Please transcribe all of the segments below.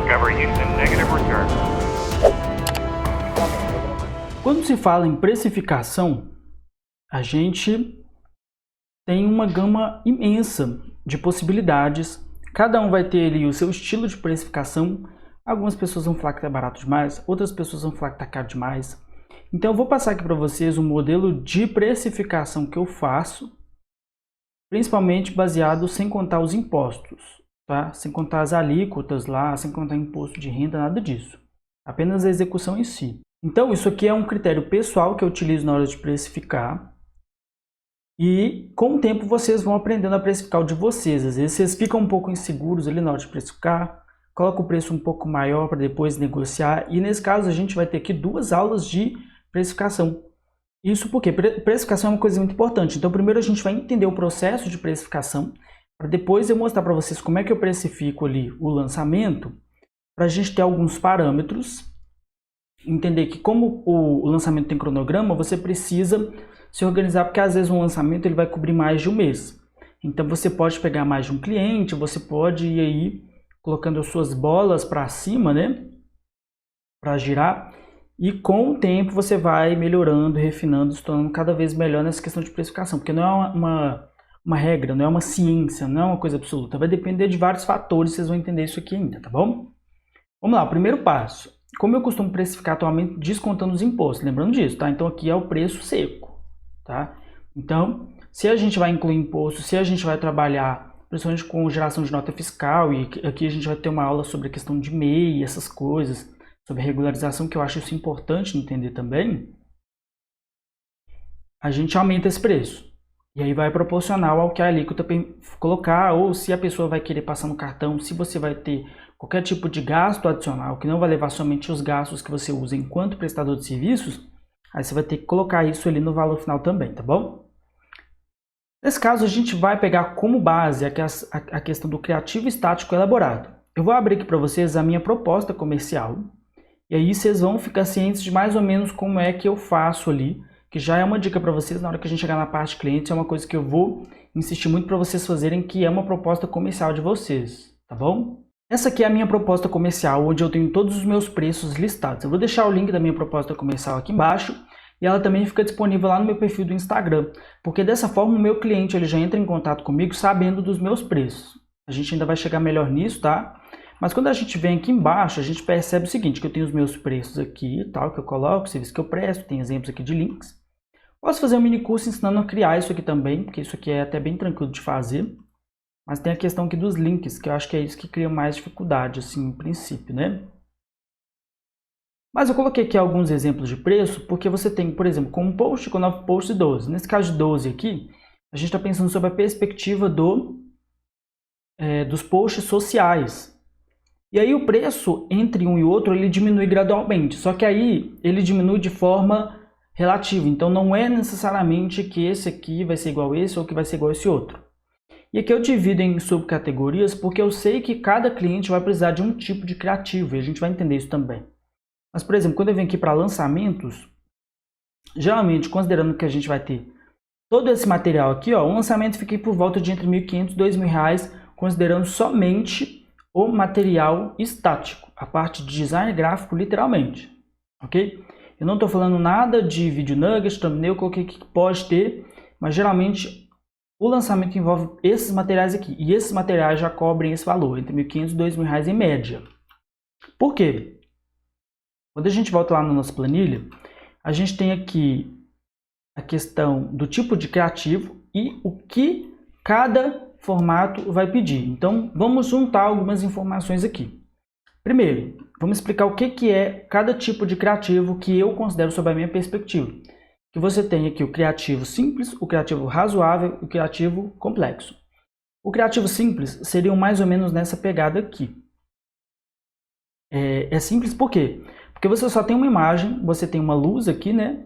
Discover Houston, negative return. Quando se fala em precificação, a gente tem uma gama imensa de possibilidades. Cada um vai ter ali o seu estilo de precificação. Algumas pessoas vão falar que está barato demais, outras pessoas vão falar que está caro demais. Então eu vou passar aqui para vocês um modelo de precificação que eu faço, principalmente baseado sem contar os impostos, tá? Sem contar as alíquotas lá, sem contar imposto de renda, nada disso. Apenas a execução em si. Então isso aqui é um critério pessoal que eu utilizo na hora de precificar. E com o tempo vocês vão aprendendo a precificar o de vocês. Às vezes vocês ficam um pouco inseguros ali na hora de precificar, coloca o preço um pouco maior para depois negociar. E nesse caso a gente vai ter aqui 2 aulas de precificação. Isso porque precificação é uma coisa muito importante. Então primeiro a gente vai entender o processo de precificação, para depois eu mostrar para vocês como é que eu precifico ali o lançamento, para a gente ter alguns parâmetros, entender que como o lançamento tem cronograma, você precisa se organizar, porque às vezes um lançamento ele vai cobrir mais de um mês. Então você pode pegar mais de um cliente, você pode ir aí colocando as suas bolas para cima, né, para girar. E com o tempo você vai melhorando, refinando, se tornando cada vez melhor nessa questão de precificação. Porque não é uma regra, não é uma ciência, não é uma coisa absoluta. Vai depender de vários fatores, vocês vão entender isso aqui ainda, tá bom? Vamos lá, o primeiro passo. Como eu costumo precificar atualmente descontando os impostos? Lembrando disso, tá? Então aqui é o preço seco, tá? Então, se a gente vai incluir imposto, se a gente vai trabalhar principalmente com geração de nota fiscal, e aqui a gente vai ter uma aula sobre a questão de MEI, essas coisas, sobre regularização, que eu acho isso importante entender também, a gente aumenta esse preço. E aí vai proporcional ao que a alíquota colocar, ou se a pessoa vai querer passar no cartão, se você vai ter qualquer tipo de gasto adicional, que não vai levar somente os gastos que você usa enquanto prestador de serviços, aí você vai ter que colocar isso ali no valor final também, tá bom? Nesse caso, a gente vai pegar como base a questão do criativo estático elaborado. Eu vou abrir aqui para vocês a minha proposta comercial, e aí vocês vão ficar cientes de mais ou menos como é que eu faço ali, que já é uma dica para vocês na hora que a gente chegar na parte de clientes, é uma coisa que eu vou insistir muito para vocês fazerem, que é uma proposta comercial de vocês, tá bom? Essa aqui é a minha proposta comercial, onde eu tenho todos os meus preços listados. Eu vou deixar o link da minha proposta comercial aqui embaixo, e ela também fica disponível lá no meu perfil do Instagram, porque dessa forma o meu cliente ele já entra em contato comigo sabendo dos meus preços. A gente ainda vai chegar melhor nisso, tá? Mas quando a gente vem aqui embaixo, a gente percebe o seguinte, que eu tenho os meus preços aqui, tal, que eu coloco, serviço que eu presto, tem exemplos aqui de links. Posso fazer um mini curso ensinando a criar isso aqui também, porque isso aqui é até bem tranquilo de fazer. Mas tem a questão aqui dos links, que eu acho que é isso que cria mais dificuldade, assim, em princípio, né? Mas eu coloquei aqui alguns exemplos de preço, porque você tem, por exemplo, com um post, com 9 posts e 12. Nesse caso de 12 aqui, a gente está pensando sobre a perspectiva dos posts sociais. E aí o preço entre um e outro ele diminui gradualmente, só que aí ele diminui de forma relativa, então não é necessariamente que esse aqui vai ser igual a esse ou que vai ser igual a esse outro. E aqui eu divido em subcategorias porque eu sei que cada cliente vai precisar de um tipo de criativo e a gente vai entender isso também. Mas, por exemplo, quando eu venho aqui para lançamentos, geralmente considerando que a gente vai ter todo esse material aqui, ó, um lançamento fica por volta de entre R$ 1.500 e R$ 2.000, considerando somente o material estático, a parte de design gráfico, literalmente, ok? Eu não estou falando nada de vídeo nuggets, thumbnail, qualquer que pode ter, mas geralmente o lançamento envolve esses materiais aqui, e esses materiais já cobrem esse valor, entre R$ 1.500 e R$ 2.000 em média. Por quê? Quando a gente volta lá na nossa planilha, a gente tem aqui a questão do tipo de criativo e o que cada formato vai pedir. Então, vamos juntar algumas informações aqui. Primeiro, vamos explicar o que é cada tipo de criativo que eu considero sob a minha perspectiva. Que você tem aqui o criativo simples, o criativo razoável e o criativo complexo. O criativo simples seria mais ou menos nessa pegada aqui. É simples por quê? Porque você só tem uma imagem, você tem uma luz aqui, né?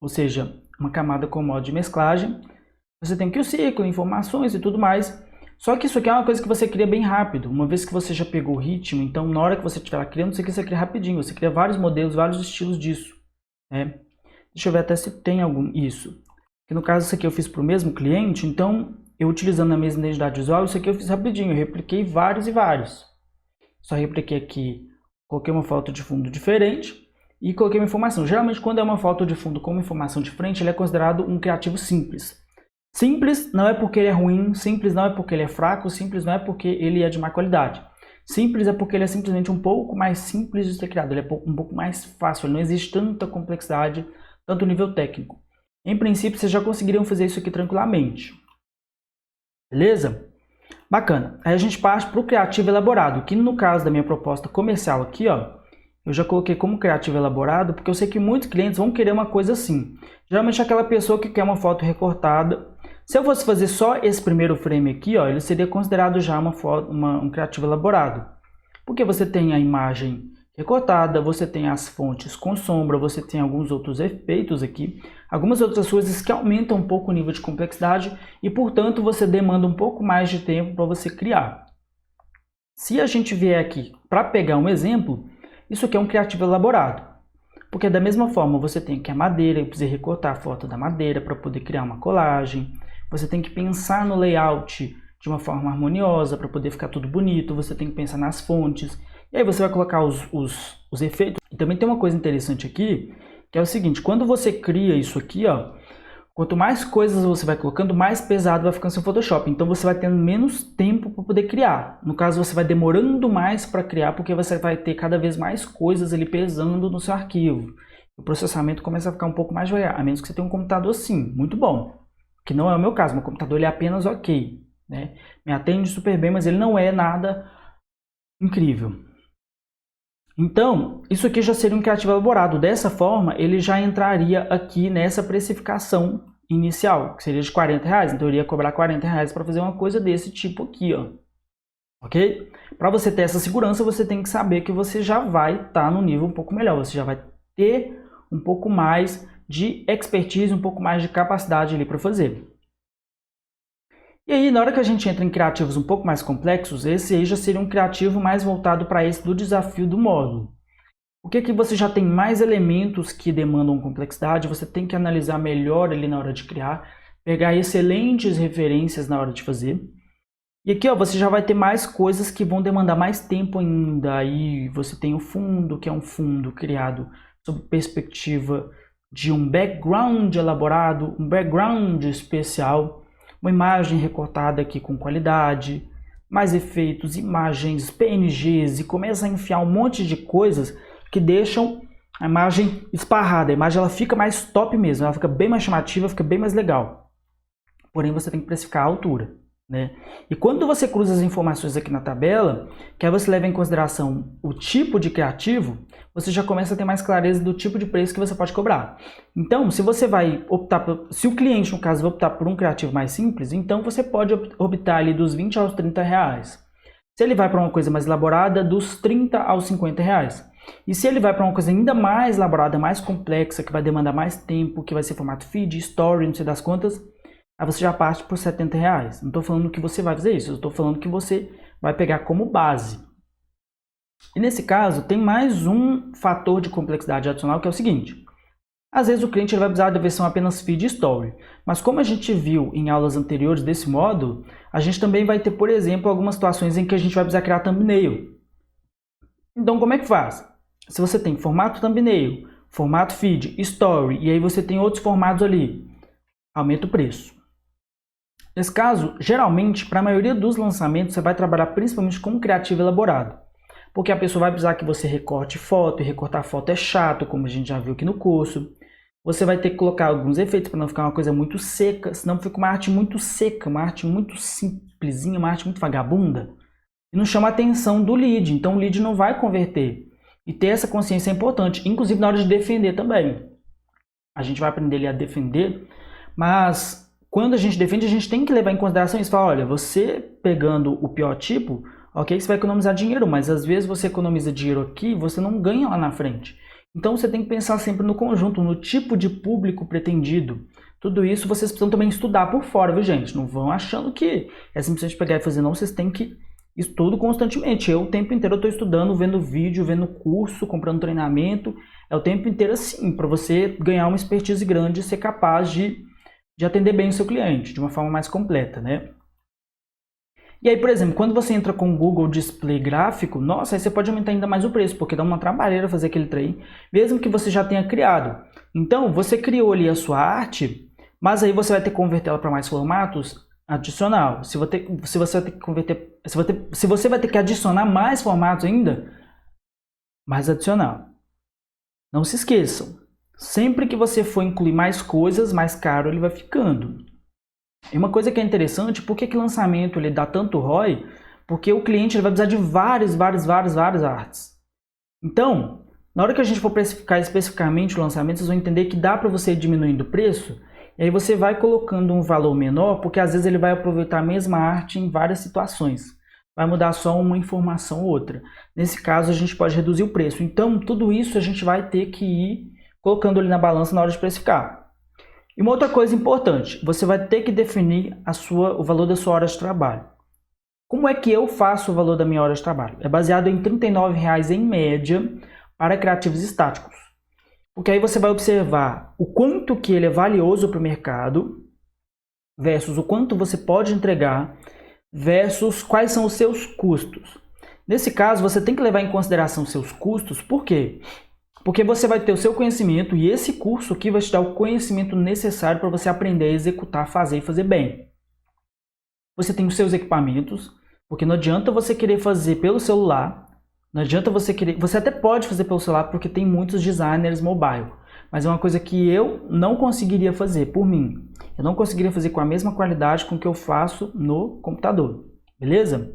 Ou seja, uma camada com modo de mesclagem. Você tem aqui o círculo, informações e tudo mais. Só que isso aqui é uma coisa que você cria bem rápido. Uma vez que você já pegou o ritmo, então na hora que você estiver criando, isso aqui você cria rapidinho. Você cria vários modelos, vários estilos disso. Né? Deixa eu ver até se tem algum isso. Que no caso isso aqui eu fiz para o mesmo cliente, então eu utilizando a mesma identidade visual, isso aqui eu fiz rapidinho. Eu repliquei vários e vários. Só repliquei aqui, coloquei uma foto de fundo diferente e coloquei uma informação. Geralmente, quando é uma foto de fundo com uma informação diferente, ele é considerado um criativo simples. Simples não é porque ele é ruim, simples não é porque ele é fraco, simples não é porque ele é de má qualidade. Simples é porque ele é simplesmente um pouco mais simples de ser criado, ele é um pouco mais fácil, não existe tanta complexidade, tanto nível técnico. Em princípio, vocês já conseguiriam fazer isso aqui tranquilamente. Beleza? Bacana. Aí a gente parte para o criativo elaborado, que no caso da minha proposta comercial aqui, ó, eu já coloquei como criativo elaborado, porque eu sei que muitos clientes vão querer uma coisa assim. Geralmente aquela pessoa que quer uma foto recortada. Se eu fosse fazer só esse primeiro frame aqui, ó, ele seria considerado já um criativo elaborado. Porque você tem a imagem recortada, você tem as fontes com sombra, você tem alguns outros efeitos aqui, algumas outras coisas que aumentam um pouco o nível de complexidade e, portanto, você demanda um pouco mais de tempo para você criar. Se a gente vier aqui para pegar um exemplo, isso aqui é um criativo elaborado. Porque da mesma forma você tem aqui a madeira, eu precisei recortar a foto da madeira para poder criar uma colagem, você tem que pensar no layout de uma forma harmoniosa para poder ficar tudo bonito, você tem que pensar nas fontes, e aí você vai colocar os efeitos. E também tem uma coisa interessante aqui, que é o seguinte, quando você cria isso aqui, ó, quanto mais coisas você vai colocando, mais pesado vai ficando seu Photoshop. Então você vai tendo menos tempo para poder criar. No caso, você vai demorando mais para criar, porque você vai ter cada vez mais coisas ali pesando no seu arquivo. O processamento começa a ficar um pouco mais devagar, a menos que você tenha um computador assim, muito bom. Que não é o meu caso, meu computador ele é apenas ok, né? Me atende super bem, mas ele não é nada incrível. Então, isso aqui já seria um criativo elaborado. Dessa forma, ele já entraria aqui nessa precificação inicial, que seria de R$40. Então, eu iria cobrar R$40 para fazer uma coisa desse tipo aqui, ó. Ok? Para você ter essa segurança, você tem que saber que você já vai estar no nível um pouco melhor. Você já vai ter um pouco mais de expertise, um pouco mais de capacidade ali para fazer. E aí, na hora que a gente entra em criativos um pouco mais complexos, esse aí já seria um criativo mais voltado para esse do desafio do módulo. Porque aqui você já tem mais elementos que demandam complexidade, você tem que analisar melhor ali na hora de criar, pegar excelentes referências na hora de fazer. E aqui, ó, você já vai ter mais coisas que vão demandar mais tempo ainda. Aí você tem o fundo, que é um fundo criado sob perspectiva de um background elaborado, um background especial. Uma imagem recortada aqui com qualidade, mais efeitos, imagens, PNGs, e começa a enfiar um monte de coisas que deixam a imagem esparrada. A imagem ela fica mais top mesmo, ela fica bem mais chamativa, fica bem mais legal. Porém, você tem que precificar a altura, né? E quando você cruza as informações aqui na tabela, que aí você leva em consideração o tipo de criativo, você já começa a ter mais clareza do tipo de preço que você pode cobrar. Então, se você vai optar se o cliente, no caso, vai optar por um criativo mais simples, então você pode optar ali dos R$20 aos R$30. Se ele vai para uma coisa mais elaborada, dos R$30 aos R$50. E se ele vai para uma coisa ainda mais elaborada, mais complexa, que vai demandar mais tempo, que vai ser formato feed, story, não sei das quantas, aí você já parte por R$70. Não estou falando que você vai fazer isso, eu estou falando que você vai pegar como base. E nesse caso, tem mais um fator de complexidade adicional, que é o seguinte. Às vezes o cliente vai precisar da versão apenas feed e story. Mas como a gente viu em aulas anteriores desse módulo, a gente também vai ter, por exemplo, algumas situações em que a gente vai precisar criar thumbnail. Então, como é que faz? Se você tem formato thumbnail, formato feed, story, e aí você tem outros formatos ali, aumenta o preço. Nesse caso, geralmente, para a maioria dos lançamentos, você vai trabalhar principalmente com um criativo elaborado. Porque a pessoa vai precisar que você recorte foto, e recortar foto é chato, como a gente já viu aqui no curso. Você vai ter que colocar alguns efeitos para não ficar uma coisa muito seca, senão fica uma arte muito seca, uma arte muito simplesinha, uma arte muito vagabunda. E não chama a atenção do lead, então o lead não vai converter. E ter essa consciência é importante, inclusive na hora de defender também. A gente vai aprender ali a defender, mas quando a gente defende, a gente tem que levar em consideração isso. Falar, olha, você pegando o pior tipo, ok, você vai economizar dinheiro, mas às vezes você economiza dinheiro aqui e você não ganha lá na frente. Então você tem que pensar sempre no conjunto, no tipo de público pretendido. Tudo isso vocês precisam também estudar por fora, viu, gente? Não vão achando que é simplesmente pegar e fazer, não. Vocês têm que estudar constantemente. Eu o tempo inteiro estou estudando, vendo vídeo, vendo curso, comprando treinamento. É o tempo inteiro assim, para você ganhar uma expertise grande e ser capaz de atender bem o seu cliente, de uma forma mais completa, né? E aí, por exemplo, quando você entra com o Google Display Gráfico, nossa, aí você pode aumentar ainda mais o preço, porque dá uma trabalheira fazer aquele trem, mesmo que você já tenha criado. Então, você criou ali a sua arte, mas aí você vai ter que converter ela para mais formatos adicional. Se você vai ter que converter, se você vai ter que adicionar mais formatos ainda, mais adicional. Não se esqueçam, sempre que você for incluir mais coisas, mais caro ele vai ficando. E uma coisa que é interessante, por que lançamento ele dá tanto ROI? Porque o cliente ele vai precisar de várias artes. Então, na hora que a gente for precificar especificamente o lançamento, vocês vão entender que dá para você ir diminuindo o preço, e aí você vai colocando um valor menor, porque às vezes ele vai aproveitar a mesma arte em várias situações. Vai mudar só uma informação ou outra. Nesse caso, a gente pode reduzir o preço. Então, tudo isso a gente vai ter que ir colocando ali na balança na hora de precificar. E uma outra coisa importante, você vai ter que definir o valor da sua hora de trabalho. Como é que eu faço o valor da minha hora de trabalho? É baseado em R$ 39,00 em média para criativos estáticos. Porque aí você vai observar o quanto que ele é valioso para o mercado, versus o quanto você pode entregar, versus quais são os seus custos. Nesse caso, você tem que levar em consideração os seus custos, por quê? Porque você vai ter o seu conhecimento e esse curso aqui vai te dar o conhecimento necessário para você aprender a executar, fazer e fazer bem. Você tem os seus equipamentos, porque não adianta você querer fazer pelo celular, não adianta você querer... Você até pode fazer pelo celular porque tem muitos designers mobile, mas é uma coisa que eu não conseguiria fazer por mim. Eu não conseguiria fazer com a mesma qualidade com que eu faço no computador, beleza?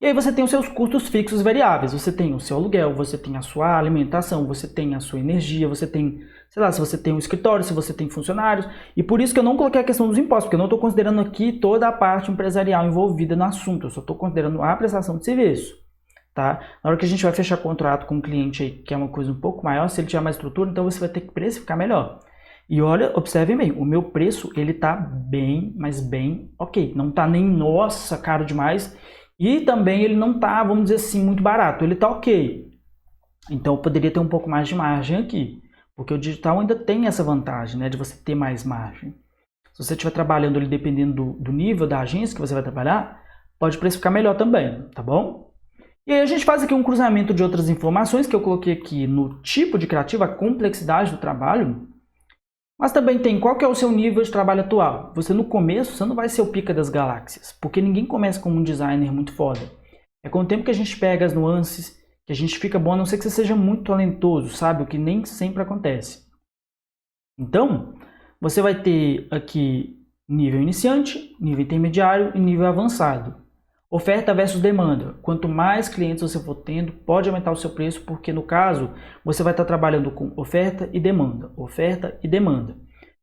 E aí você tem os seus custos fixos variáveis, você tem o seu aluguel, você tem a sua alimentação, você tem a sua energia, você tem, sei lá, se você tem um escritório, se você tem funcionários, e por isso que eu não coloquei a questão dos impostos, porque eu não estou considerando aqui toda a parte empresarial envolvida no assunto, eu só estou considerando a prestação de serviço, tá? Na hora que a gente vai fechar contrato com um cliente aí, que é uma coisa um pouco maior, se ele tiver mais estrutura, então você vai ter que precificar melhor. E olha, observem bem, o meu preço, ele tá bem, mas bem ok, não tá nem, nossa, caro demais. E também ele não está, vamos dizer assim, muito barato, ele está ok. Então eu poderia ter um pouco mais de margem aqui, porque o digital ainda tem essa vantagem, né, de você ter mais margem. Se você estiver trabalhando ali dependendo do nível da agência que você vai trabalhar, pode precificar melhor também, tá bom? E aí a gente faz aqui um cruzamento de outras informações que eu coloquei aqui no tipo de criativo, a complexidade do trabalho. Mas também tem qual que é o seu nível de trabalho atual. Você no começo, você não vai ser o pica das galáxias, porque ninguém começa como um designer muito foda. É com o tempo que a gente pega as nuances, que a gente fica bom, a não ser que você seja muito talentoso, sabe? O que nem sempre acontece. Então, você vai ter aqui nível iniciante, nível intermediário e nível avançado. Oferta versus demanda. Quanto mais clientes você for tendo, pode aumentar o seu preço, porque no caso, você vai estar trabalhando com oferta e demanda. Oferta e demanda.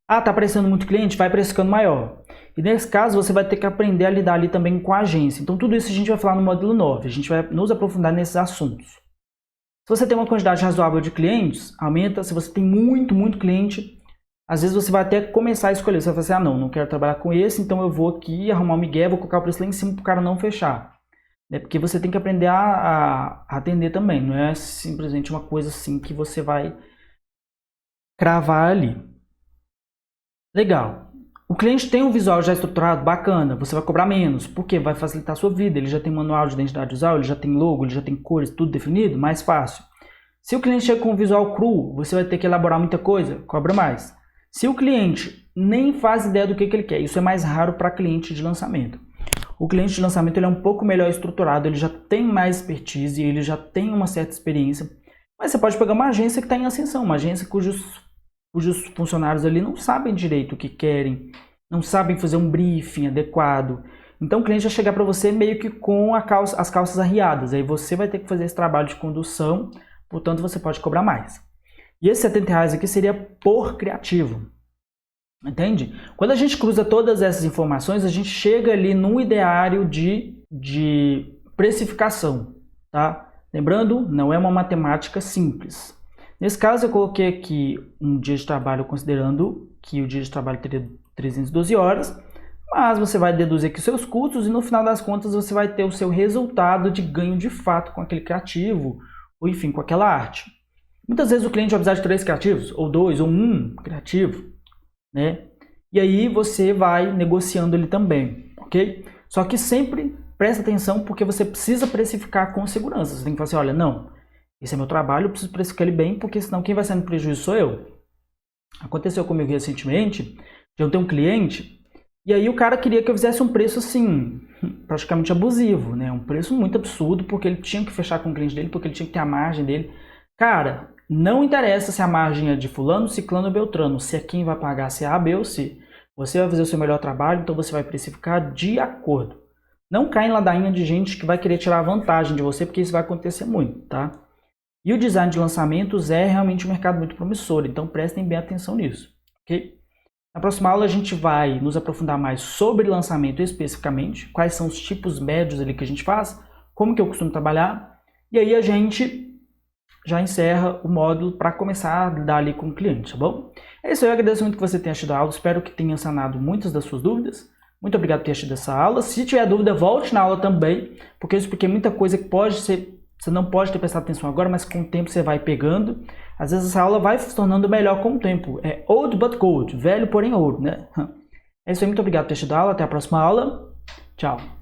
Ah, está aparecendo muito cliente? Vai precificando maior. E nesse caso, você vai ter que aprender a lidar ali também com a agência. Então, tudo isso a gente vai falar no módulo 9. A gente vai nos aprofundar nesses assuntos. Se você tem uma quantidade razoável de clientes, aumenta. Se você tem muito cliente, às vezes você vai até começar a escolher. Você vai falar assim, não quero trabalhar com esse, então eu vou aqui arrumar um migué, vou colocar o preço lá em cima para o cara não fechar. É porque você tem que aprender a atender também. Não é simplesmente uma coisa assim que você vai cravar ali. Legal. O cliente tem um visual já estruturado, bacana, você vai cobrar menos. Por quê? Vai facilitar a sua vida. Ele já tem manual de identidade visual, ele já tem logo, ele já tem cores, tudo definido, mais fácil. Se o cliente chega com um visual cru, você vai ter que elaborar muita coisa, cobra mais. Se o cliente nem faz ideia do que ele quer, isso é mais raro para cliente de lançamento. O cliente de lançamento ele é um pouco melhor estruturado, ele já tem mais expertise, ele já tem uma certa experiência. Mas você pode pegar uma agência que está em ascensão, uma agência cujos funcionários ali não sabem direito o que querem, não sabem fazer um briefing adequado. Então o cliente vai chegar para você meio que com as calças arriadas, aí você vai ter que fazer esse trabalho de condução, portanto você pode cobrar mais. E esses R$70 aqui seria por criativo, entende? Quando a gente cruza todas essas informações, a gente chega ali num ideário de precificação, tá? Lembrando, não é uma matemática simples. Nesse caso, eu coloquei aqui um dia de trabalho, considerando que o dia de trabalho teria 312 horas, mas você vai deduzir aqui os seus custos e no final das contas você vai ter o seu resultado de ganho de fato com aquele criativo, ou enfim, com aquela arte. Muitas vezes o cliente vai precisar de 3 criativos, ou 2, ou 1 criativo, né? E aí você vai negociando ele também, ok? Só que sempre presta atenção porque você precisa precificar com segurança. Você tem que falar assim, olha, não, esse é meu trabalho, eu preciso precificar ele bem, porque senão quem vai sair no prejuízo sou eu. Aconteceu comigo recentemente, eu tenho um cliente, e aí o cara queria que eu fizesse um preço assim, praticamente abusivo, né? Um preço muito absurdo, porque ele tinha que fechar com o cliente dele, porque ele tinha que ter a margem dele. Cara, não interessa se a margem é de fulano, ciclano ou beltrano, se é quem vai pagar, se é A, B ou C. Você vai fazer o seu melhor trabalho, então você vai precificar de acordo. Não cai em ladainha de gente que vai querer tirar vantagem de você, porque isso vai acontecer muito, tá? E o design de lançamentos é realmente um mercado muito promissor, então prestem bem atenção nisso, ok? Na próxima aula a gente vai nos aprofundar mais sobre lançamento especificamente, quais são os tipos médios ali que a gente faz, como que eu costumo trabalhar, e aí a gente já encerra o módulo para começar a lidar ali com o cliente, tá bom? É isso aí, eu agradeço muito que você tenha assistido a aula, espero que tenha sanado muitas das suas dúvidas. Muito obrigado por ter assistido essa aula. Se tiver dúvida, volte na aula também, porque eu expliquei muita coisa que pode ser, você não pode ter prestado atenção agora, mas com o tempo você vai pegando. Às vezes essa aula vai se tornando melhor com o tempo. É old but gold, velho porém ouro, né? É isso aí, muito obrigado por ter assistido a aula, até a próxima aula. Tchau.